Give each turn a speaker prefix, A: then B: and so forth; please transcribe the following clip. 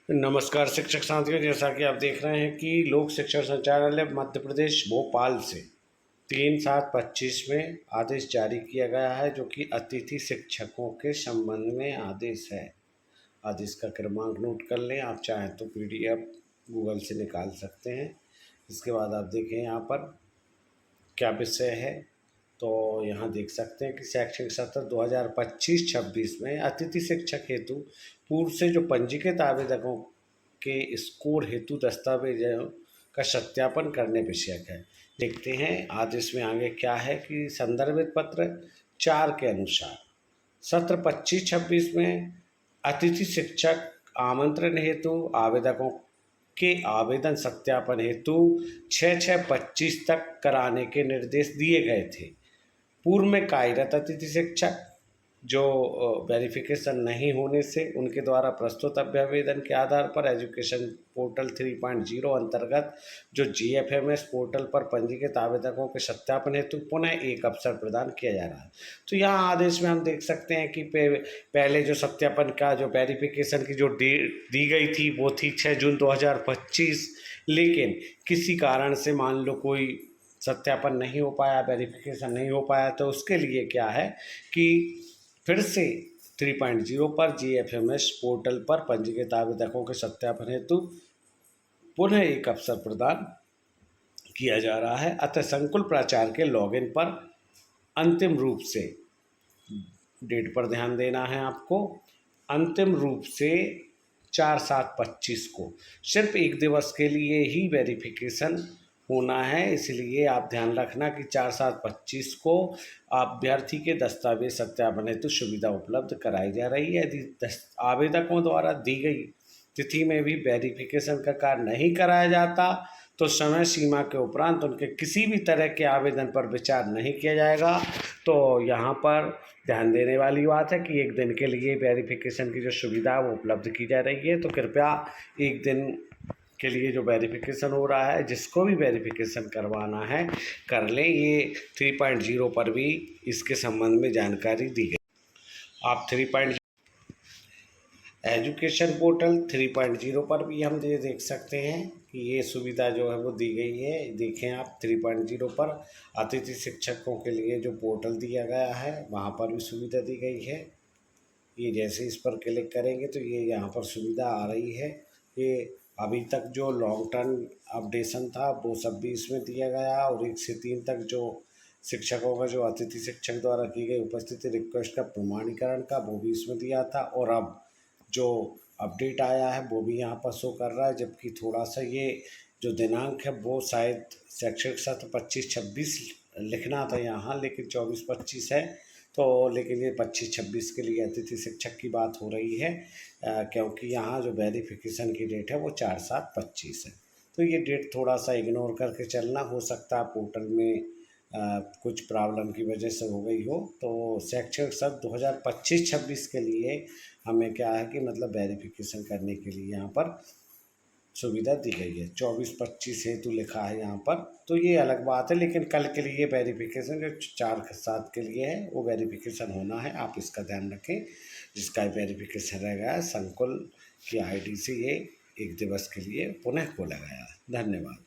A: नमस्कार शिक्षक साथियों, जैसा कि आप देख रहे हैं कि लोक शिक्षण संचालनालय मध्य प्रदेश भोपाल से 3/7/25 में आदेश जारी किया गया है, जो कि अतिथि शिक्षकों के संबंध में आदेश है। आदेश का क्रमांक नोट कर लें, आप चाहें तो PDF गूगल से निकाल सकते हैं। इसके बाद आप देखें यहाँ पर क्या विषय है, तो यहाँ देख सकते हैं कि शैक्षणिक सत्र 2025-26 में अतिथि शिक्षक हेतु पूर्व से जो पंजीकृत आवेदकों के स्कोर हेतु दस्तावेजों का सत्यापन करने विषयक है। देखते हैं आदेश में आगे क्या है कि संदर्भित पत्र 4 के अनुसार सत्र 25-26 में अतिथि शिक्षक आमंत्रण हेतु आवेदकों के आवेदन सत्यापन हेतु 6/6/25 तक कराने के निर्देश दिए गए थे। पूर्व में कार्यरत अतिथि शिक्षक जो वेरिफिकेशन नहीं होने से उनके द्वारा प्रस्तुत अभ्यावेदन के आधार पर एजुकेशन पोर्टल 3.0 अंतर्गत जो GFMS पोर्टल पर पंजीकृत आवेदकों के सत्यापन हेतु पुनः एक अवसर प्रदान किया जा रहा है। तो यहाँ आदेश में हम देख सकते हैं कि पहले जो सत्यापन का जो वेरिफिकेशन की जो डेट दी गई थी वो थी 6 जून 2025, लेकिन किसी कारण से मान लो कोई सत्यापन नहीं हो पाया, वेरिफिकेशन नहीं हो पाया, तो उसके लिए क्या है कि फिर से 3.0 पर GFMS पोर्टल पर पंजीकृत आवेदकों के सत्यापन हेतु पुनः एक अवसर प्रदान किया जा रहा है। अतः संकुल प्राचार्य के लॉगिन पर अंतिम रूप से डेट पर ध्यान देना है आपको, अंतिम रूप से 4/7/25 को सिर्फ एक दिवस के लिए ही वेरिफिकेशन होना है। इसलिए आप ध्यान रखना कि 4/7/25 को अभ्यर्थी के दस्तावेज सत्यापन हेतु सुविधा उपलब्ध कराई जा रही है। यदि आवेदकों द्वारा दी गई तिथि में भी वेरिफिकेशन का कार्य नहीं कराया जाता तो समय सीमा के उपरांत उनके किसी भी तरह के आवेदन पर विचार नहीं किया जाएगा। तो यहाँ पर ध्यान देने वाली बात है कि एक दिन के लिए वेरिफिकेशन की जो सुविधा है वो उपलब्ध की जा रही है। तो कृपया एक दिन के लिए जो वेरिफिकेशन हो रहा है, जिसको भी वेरिफिकेशन करवाना है कर लें। ये 3.0 पर भी इसके संबंध में जानकारी दी गई। आप 3. एजुकेशन पोर्टल 3.0 पर भी हम ये देख सकते हैं कि ये सुविधा जो है वो दी गई है। देखें आप 3.0 पर अतिथि शिक्षकों के लिए जो पोर्टल दिया गया है वहाँ पर भी सुविधा दी गई है। ये जैसे इस पर क्लिक करेंगे तो ये यहाँ पर सुविधा आ रही है। ये अभी तक जो लॉन्ग टर्म अपडेशन था वो सब भी इसमें दिया गया, और 1 से 3 तक जो शिक्षकों का जो अतिथि शिक्षक द्वारा की गई उपस्थिति रिक्वेस्ट का प्रमाणीकरण का वो भी इसमें दिया था, और अब जो अपडेट आया है वो भी यहाँ पर शो कर रहा है। जबकि थोड़ा सा ये जो दिनांक है वो शायद शैक्षणिक सत्र 25-26 लिखना था यहाँ, लेकिन 24-25 है। तो लेकिन ये 25-26 के लिए अतिथि शिक्षक की बात हो रही है, क्योंकि यहाँ जो वेरिफिकेशन की डेट है वो 4/7/25 है। तो ये डेट थोड़ा सा इग्नोर करके चलना, हो सकता है पोर्टल में कुछ प्रॉब्लम की वजह से हो गई हो। तो शैक्षणिक सत्र 2025-26 के लिए हमें क्या है कि मतलब वेरिफिकेशन करने के लिए यहाँ पर सुविधा दी गई है। 24-25 हेतु लिखा है यहाँ पर, तो ये अलग बात है। लेकिन कल के लिए वेरिफिकेशन जो 4/7 के लिए है वो वेरिफिकेशन होना है, आप इसका ध्यान रखें। जिसका वेरिफिकेशन रहेगा संकुल की ID से ये एक दिवस के लिए पुनः खोला गया है। धन्यवाद।